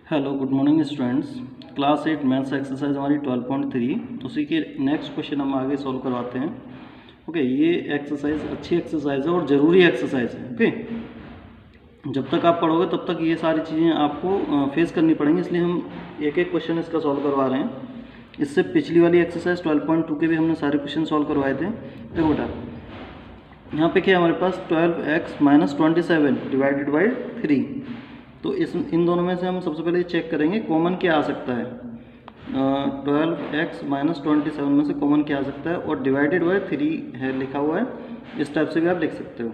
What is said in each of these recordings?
Hello good morning students. Class 8 maths exercise हमारी 12.3 उसी के नेक्स्ट क्वेश्चन हम आगे सॉल्व करवाते हैं। ओके, ये एक्सरसाइज अच्छी एक्सरसाइज है और ज़रूरी एक्सरसाइज है। ओके, जब तक आप पढ़ोगे तब तक ये सारी चीज़ें आपको फेस करनी पड़ेंगी, इसलिए हम एक एक क्वेश्चन इसका सॉल्व करवा रहे हैं। इससे पिछली वाली एक्सरसाइज 12.2 के भी हमने सारे क्वेश्चन सॉल्व करवाए थे। देखो बेटा, यहाँ पे क्या है हमारे पास 12x - 27 डिवाइडेड बाई 3। तो इन दोनों में से हम सबसे पहले चेक करेंगे कॉमन क्या आ सकता है। 12x - 27 में से कॉमन क्या आ सकता है, और डिवाइडेड बाय 3 है लिखा हुआ है, इस टाइप से भी आप लिख सकते हो।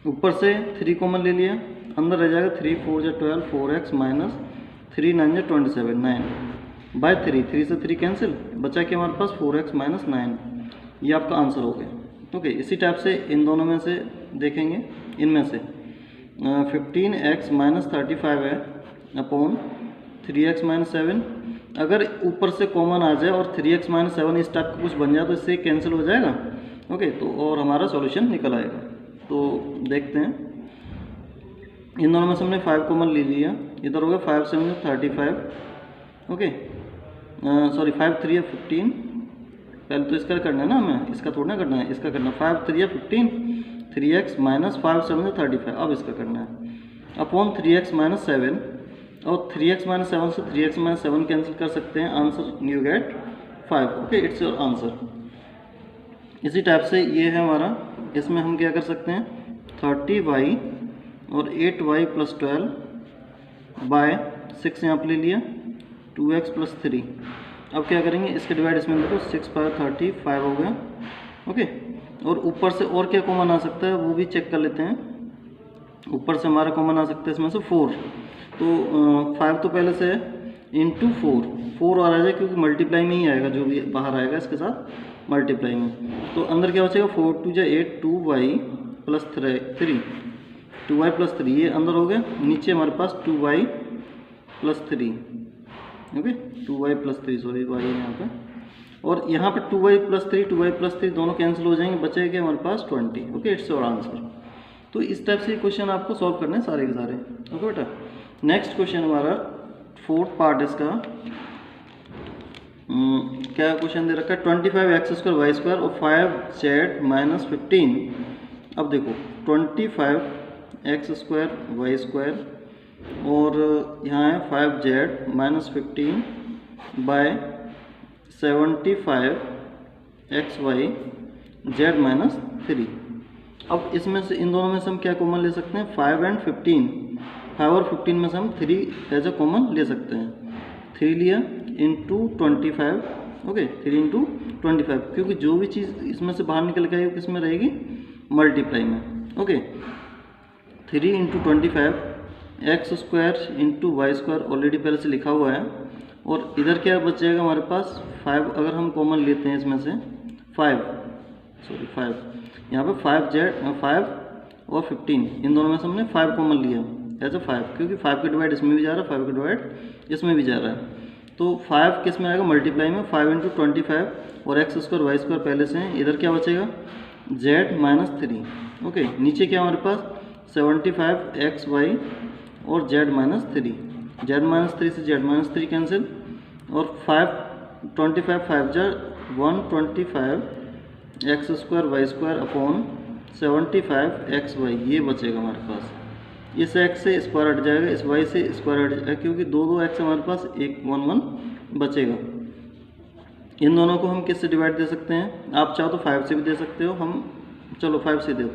ऊपर से 3 कॉमन ले लिया, अंदर रह जाएगा 3 4 जा 12, 4x - 3 9 जा 27, 9 बाय 3 से 3 कैंसिल, बचा क्या हमारे पास 4x - 9। ये आपका आंसर हो गया। ओके, इसी टाइप से इन दोनों में से देखेंगे, इनमें से 15x - 35 है अपॉन 3x - 7। अगर ऊपर से कॉमन आ जाए और 3x - 7 इस टाइप का कुछ बन जाए तो इससे कैंसिल हो जाएगा। ओके, तो और हमारा सॉल्यूशन निकल आएगा। तो देखते हैं, इन दोनों में से हमने 5 कॉमन ले लिया, इधर हो गया 5 7 35। ओके, सॉरी 5 3 है 15। पहले तो इसका करना है ना, हमें इसका थोड़ा ना करना है, इसका करना 5 3 है 15, 3x - 5 7 35। अब इसका करना है अपॉन 3x - 7, और 3x - 7 से 3x - 7 कैंसिल कर सकते हैं, answer you get 5। Okay, it's your answer. इसी टाइप से ये है हमारा, इसमें हम क्या कर सकते हैं 30y और 8y + 12 बाय 6 यहाँ पर ले लिया, 2x + 3। अब क्या करेंगे, इसके डिवाइड इसमें देखो 6 × 35 हो गया। ओके, और ऊपर से और क्या कॉमन आ सकता है वो भी चेक कर लेते हैं। ऊपर से हमारा कॉमन आ सकता है इसमें से 4, तो 5 तो पहले से है, इंटू 4 और आ जाए, क्योंकि मल्टीप्लाई में ही आएगा, जो भी बाहर आएगा इसके साथ मल्टीप्लाई में। तो अंदर क्या बचेगा 4 2 जा 8, 2y + 3, 2y + 3, ये अंदर हो गया। नीचे हमारे पास 2y + 3, okay 2y + 3, sorry y है यहाँ पे, और यहाँ पे 2y + 3 दोनों कैंसिल हो जाएंगे, बचेगा हमारे पास 20। Okay, it's your answer. तो इस टाइप से क्वेश्चन आपको सॉल्व करने हैं सारे के सारे। ओके बेटा, नेक्स्ट क्वेश्चन हमारा 4th पार्ट इसका। क्या क्वेश्चन दे रखा है 25x² y² और 5z - 15। अब देखो 25x² y² और यहाँ है 5z - 15 बाय 75xy z - 3। अब इसमें से इन दोनों में से हम क्या कॉमन ले सकते हैं 5 और 15। 5 और 15 में से हम 3 एज ए कॉमन ले सकते हैं। 3 लिया इंटू 25। ओके, 3 × 25, क्योंकि जो भी चीज़ इसमें से बाहर निकल के आई वो किस में रहेगी, मल्टीप्लाई में। ओके, 3 × 25 x² × y² ऑलरेडी पहले से लिखा हुआ है, और इधर क्या बच जाएगा हमारे पास 5। अगर हम कॉमन लेते हैं इसमें से 5 यहाँ पे 5 और 15, इन दोनों में से हमने 5 कॉमन लिया एज ए 5, क्योंकि 5 का डिवाइड इसमें भी जा रहा है, 5 का डिवाइड इसमें भी जा रहा है। तो 5 किस में आएगा, मल्टीप्लाई में। 5 × 25 और x² y² पहले से हैं, इधर क्या बचेगा z - 3। ओके, नीचे क्या हमारे पास 75xy और z - 3, z - 3 से z - 3 कैंसिल, और 25 5 जा 125 x² y² अपॉन 75xy, ये बचेगा हमारे पास। इस x से स्क्वायर हट जाएगा, इस y से स्क्वायर हट जाएगा, क्योंकि दो x हमारे पास 1 1 1 बचेगा। इन दोनों को हम किससे डिवाइड दे सकते हैं, आप चाहो तो 5 से भी दे सकते हो। हम चलो 5 से दे दो,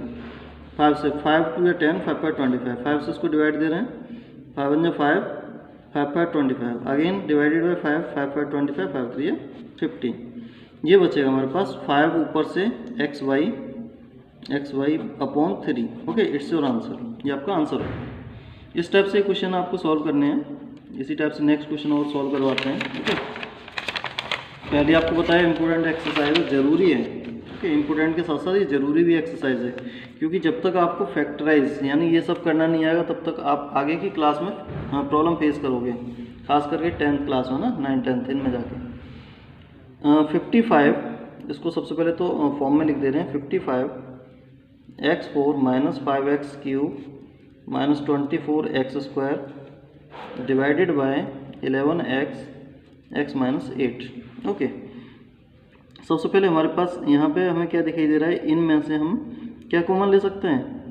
5 से 5 2 या 10, 5 5 25, 5 से इसको डिवाइड दे रहे हैं, 5 1 5, 5 5 25, अगेन डिवाइडेड बाई 5, 5 5 25, 5 3 15। ये बचेगा हमारे पास 5 ऊपर से xy upon 3। Okay, it's your answer, ये आपका आंसर है। इस टाइप से क्वेश्चन आपको सॉल्व करने हैं। इसी टाइप से नेक्स्ट क्वेश्चन और सॉल्व करवाते हैं। ओके, पहले आपको बताया इंपॉर्टेंट एक्सरसाइज है, ज़रूरी है। ओके, इंपॉर्टेंट के साथ साथ ये ज़रूरी भी एक्सरसाइज है, क्योंकि जब तक आपको फैक्टराइज यानी ये सब करना नहीं आएगा तब तक आप आगे की क्लास में प्रॉब्लम फेस करोगे, खास करके 10th क्लास में ना, 9 10th इनमें जाके। 55, इसको सबसे पहले तो फॉर्म में लिख दे रहे हैं। 55 x4 - 5x³ - 24x² divided by 11x x minus 8। Okay, सबसे पहले हमारे पास यहाँ पे हमें क्या दिखाई दे रहा है, इनमें से हम क्या कॉमन ले सकते हैं,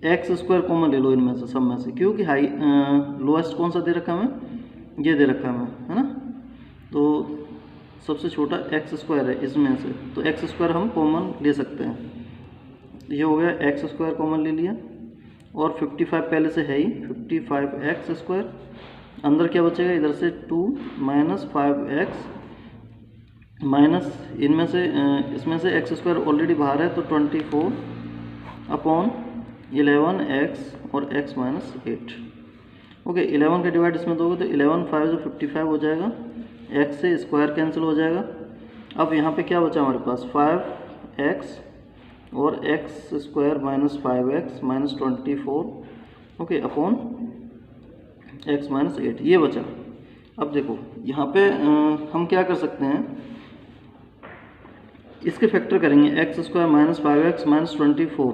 एक्स स्क्वायर कॉमन ले लो इनमें से, सब में से, क्योंकि हाई लोएस्ट कौन सा दे रखा है हमें, ये दे रखा है हमें, है ना। तो सबसे छोटा एक्स स्क्वायर है इसमें से, तो एक्स स्क्वायर हम कॉमन ले सकते हैं। ये हो गया एक्स स्क्वायर कॉमन ले लिया, और 55 पहले से है ही, 55x स्क्वायर, अंदर क्या बचेगा, इधर से 2 माइनस 5x माइनस इनमें से इसमें से एक्स स्क्वायर ऑलरेडी बाहर है, तो 24 अपॉन 11x और x माइनस 8। ओके, 11 का डिवाइड इसमें दोगे तो 11 5 जो 55 हो जाएगा, x से स्क्वायर कैंसिल हो जाएगा। अब यहाँ पे क्या बचा हमारे पास, 5x और x square minus 5x minus 24, okay, upon x minus 8, ये बचा। अब देखो यहाँ पे हम क्या कर सकते हैं, इसके फैक्टर करेंगे, x square minus 5x minus 24,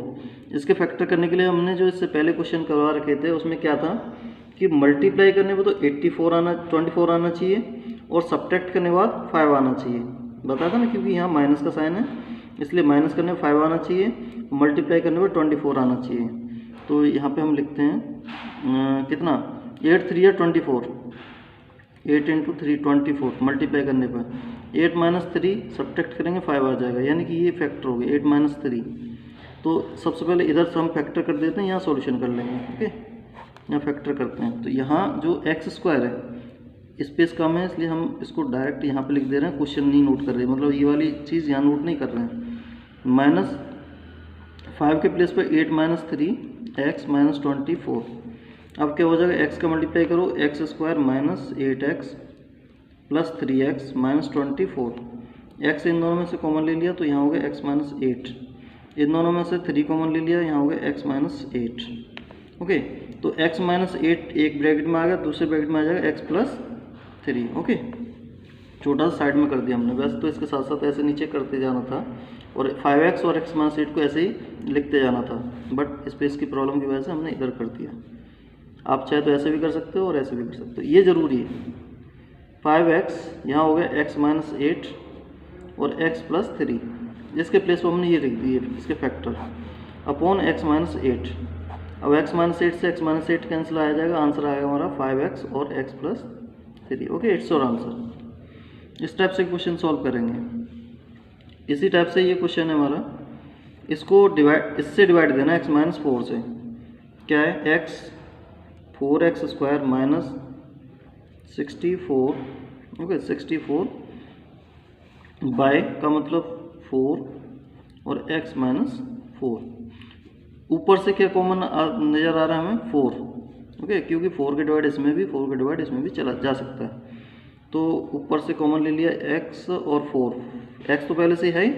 इसके फैक्टर करने के लिए हमने जो इससे पहले क्वेश्चन करवा रखे थे उसमें क्या था कि मल्टीप्लाई करने पर तो 24 आना चाहिए, और सब्ट्रैक्ट करने के बाद 5 आना चाहिए, बताया था ना, क्योंकि यहाँ माइनस का साइन है इसलिए माइनस करने पर 5 आना चाहिए, मल्टीप्लाई करने पर 24 आना चाहिए। तो यहाँ पे हम लिखते हैं कितना, 8 3 या 24, 8 इंटू 3 24, मल्टीप्लाई करने पर 8 माइनस 3 सब्ट्रैक्ट करेंगे 5 आ जाएगा, यानी कि ये फैक्टर हो गया 8 माइनस 3। तो सबसे पहले इधर से हम फैक्टर कर देते हैं, यहाँ सॉल्यूशन कर लेंगे। ओके, यहाँ फैक्टर करते हैं, तो यहाँ जो एक्स स्क्वायर है स्पेस कम है इसलिए हम इसको डायरेक्ट यहाँ पे लिख दे रहे हैं, क्वेश्चन नहीं नोट कर रहे, मतलब ये वाली चीज़ यहाँ नोट नहीं कर रहे हैं। माइनस 5 के प्लेस पर 8 माइनस 3 एक्स माइनस 24। अब क्या हो जाएगा, x का मल्टीप्लाई करो, x square minus 8x plus 3x minus 24, x इन दोनों में से कॉमन ले लिया तो यहाँ हो गया x माइनस 8, इन दोनों में से 3 कॉमन ले लिया, यहाँ हो गया x माइनस 8। ओके, तो x माइनस 8 एक ब्रैकेट में आ गया, दूसरे ब्रैकेट में आ जाएगा x प्लस 3। ओके, छोटा सा साइड में कर दिया हमने, वैसे तो इसके साथ साथ ऐसे नीचे करते जाना था, और 5x और x माइनस 8 को ऐसे ही लिखते जाना था, बट स्पेस की प्रॉब्लम की वजह से हमने इधर कर दिया। आप चाहे तो ऐसे भी कर सकते हो और ऐसे भी कर सकते हो, ये ज़रूरी है। 5x यहाँ हो गया x माइनस 8 और x प्लस 3, जिसके प्लेस पर हमने ये लिख दिए इसके फैक्टर, अपॉन x माइनस 8। अब x माइनस 8 से x माइनस 8 कैंसिल आ जाएगा, आंसर आएगा हमारा 5x और x plus 3। Okay, it's your answer. इस टाइप से क्वेश्चन सॉल्व करेंगे। इसी टाइप से ये क्वेश्चन है हमारा, इसको डिवाइड, इससे डिवाइड देना x माइनस 4 से, क्या है, x 4x square minus 64, okay, 64 by का मतलब 4 और x माइनस 4। ऊपर से क्या कॉमन नज़र आ रहा है हमें, 4। ओके, क्योंकि 4 के डिवाइड इसमें भी, 4 के डिवाइड इसमें भी चला जा सकता है, तो ऊपर से कॉमन ले लिया x और 4, x तो पहले से है ही,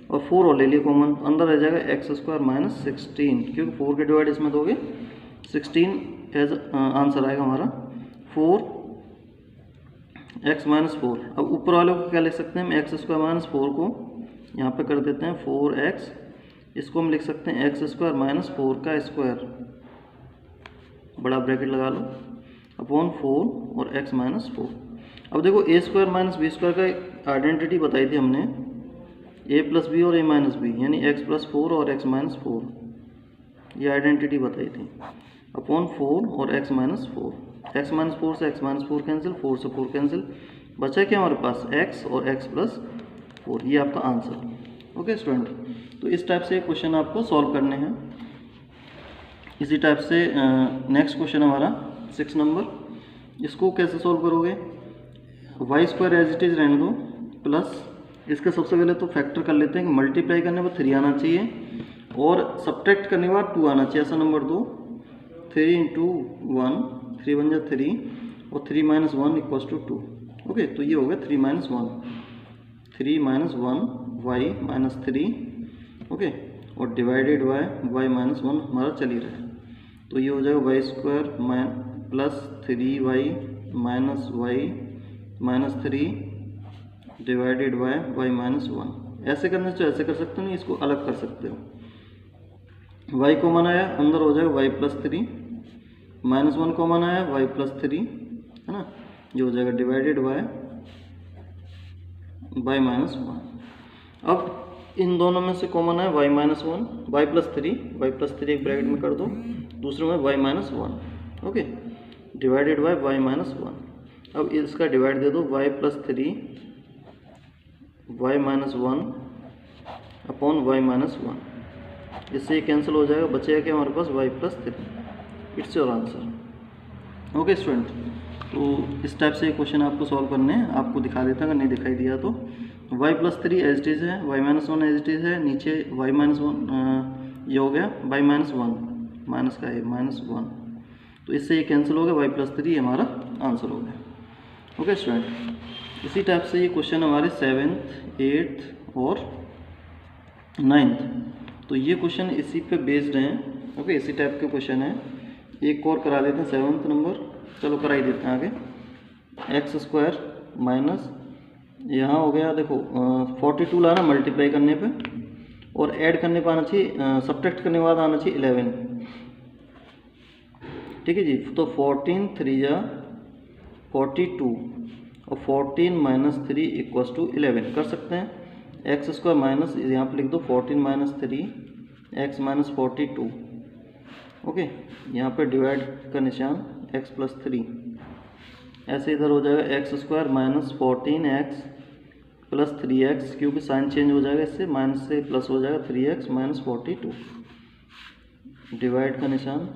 और 4 और ले लिया कॉमन, अंदर रह जाएगा एक्स स्क्वायर माइनस 16, क्योंकि 4 के डिवाइड इसमें दोगे 16 एज आंसर आएगा हमारा 4x माइनस 4। अब ऊपर वाले को क्या लिख सकते हैं हम, एक्स स्क्वायर माइनस 4 को यहाँ पे कर देते हैं 4x, इसको हम लिख सकते हैं एक्स स्क्वायर माइनस 4 का स्क्वायर, बड़ा ब्रैकेट लगा लो, अपॉन 4 और x माइनस 4। अब देखो a square minus B square का आइडेंटिटी बताई थी हमने, a प्लस बी और a माइनस बी, यानी x प्लस 4 और x माइनस 4, ये आइडेंटिटी बताई थी, अपॉन 4 और x माइनस 4। x माइनस 4 से x माइनस 4 कैंसिल, 4 से 4 कैंसिल, बचा क्या हमारे पास, x और x प्लस 4, ये आपका आंसर। ओके स्टूडेंट, तो इस टाइप से क्वेश्चन आपको सॉल्व करने हैं। इसी टाइप से नेक्स्ट क्वेश्चन हमारा 6 नंबर, इसको कैसे सॉल्व करोगे, Y square as it is रहने दो, प्लस इसका सबसे पहले तो फैक्टर कर लेते हैं कि मल्टीप्लाई करने पर 3 आना चाहिए और सब्ट्रैक्ट करने के बाद 2 आना चाहिए, ऐसा नंबर दो। 3 इंटू 1, 3 1 जा 3 और 3 माइनस 1 इक्वल्स टू 2। ओके, तो ये हो गया 3 minus 1, 3 minus 1 Y minus 3, okay, और डिवाइडेड वाई माइनस 1 हमारा चल ही रहा है, तो ये हो जाएगा Y square plus 3y minus Y minus 3 divided Y minus 1। ऐसे करने से ऐसे कर सकते हो, नहीं इसको अलग कर सकते हो। y कॉमन आया, अंदर हो जाएगा y प्लस 3, माइनस 1 कॉमन आया y प्लस 3, ना, ये हो जाएगा डिवाइडेड बाय y माइनस 1। अब इन दोनों में से कॉमन है y माइनस 1, y प्लस 3 एक ब्रैकेट में कर दो, दूसरे में y minus 1, okay, divided by y minus 1। अब इसका डिवाइड दे दो, y plus 3 y minus 1 upon y minus 1, इससे ये कैंसिल हो जाएगा, बचेगा क्या हमारे पास y plus 3। It's your answer. Okay student, तो इस टाइप से क्वेश्चन आपको सॉल्व करने हैं। आपको दिखा देता, अगर नहीं दिखाई दिया तो y plus 3 as it is है, y minus 1 as it is है, नीचे y माइनस 1 ये हो गया y माइनस 1, माइनस का है माइनस 1, तो इससे ये कैंसिल हो गया, y प्लस 3 हमारा आंसर हो गया। ओके स्टूडेंट, इसी टाइप से ये क्वेश्चन हमारे 7th 8th और 9th, तो ये क्वेश्चन इसी पे बेस्ड हैं। ओके, इसी टाइप के क्वेश्चन है। एक और करा देते हैं 7th नंबर, चलो करा ही देते हैं आगे। एक्स स्क्वायर माइनस, यहाँ हो गया देखो 42 लाना मल्टीप्लाई करने पे, और ऐड करने पे आना चाहिए, सब्ट्रैक्ट करने के बाद आना चाहिए 11, ठीक है जी। तो 14 3 जा 42 और 14 माइनस 3 इक्वल्स टू 11 कर सकते हैं। एक्स स्क्वायर माइनस, यहाँ पे लिख दो 14 माइनस 3 एक्स माइनस 42, ओके, यहाँ पे डिवाइड का निशान एक्स प्लस 3, ऐसे इधर हो जाएगा x square minus 14 x plus 3 x, क्योंकि साइन चेंज हो जाएगा, इससे माइनस से प्लस हो जाएगा 3 एक्स माइनस 42, डिवाइड का निशान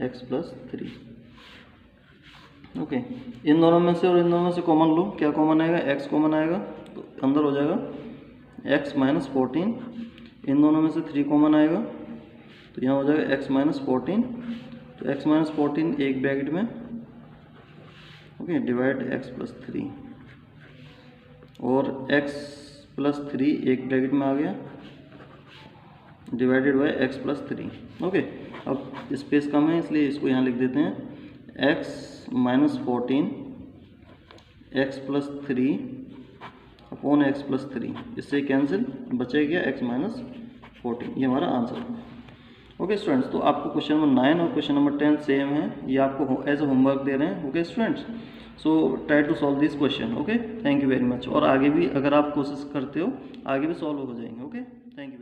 एक्स प्लस 3, ओके। इन दोनों में से और इन दोनों में से कॉमन लो, क्या कॉमन आएगा, एक्स कॉमन आएगा, तो अंदर हो जाएगा एक्स माइनस 14, इन दोनों में से 3 कॉमन आएगा, तो यहाँ हो जाएगा एक्स माइनस 14, तो एक्स माइनस 14 एक ब्रैकेट में, ओके, डिवाइड एक्स प्लस 3, और एक्स प्लस 3 एक ब्रैकेट में आ गया, divided by x plus 3, okay. अब स्पेस कम है इसलिए इसको यहाँ लिख देते हैं, x minus 14 x plus 3 upon x plus 3, इससे कैंसिल, बचेगा क्या एक्स माइनस 14, ये हमारा आंसर है। ओके स्टूडेंट्स, तो आपको क्वेश्चन नंबर 9 और क्वेश्चन नंबर 10 सेम है, ये आपको एज ए होमवर्क दे रहे हैं। Okay students, so try to solve this question. Okay, thank you very much. और आगे भी अगर आप कोशिश करते हो आगे भी सॉल्व हो जाएंगे। Okay, thank you.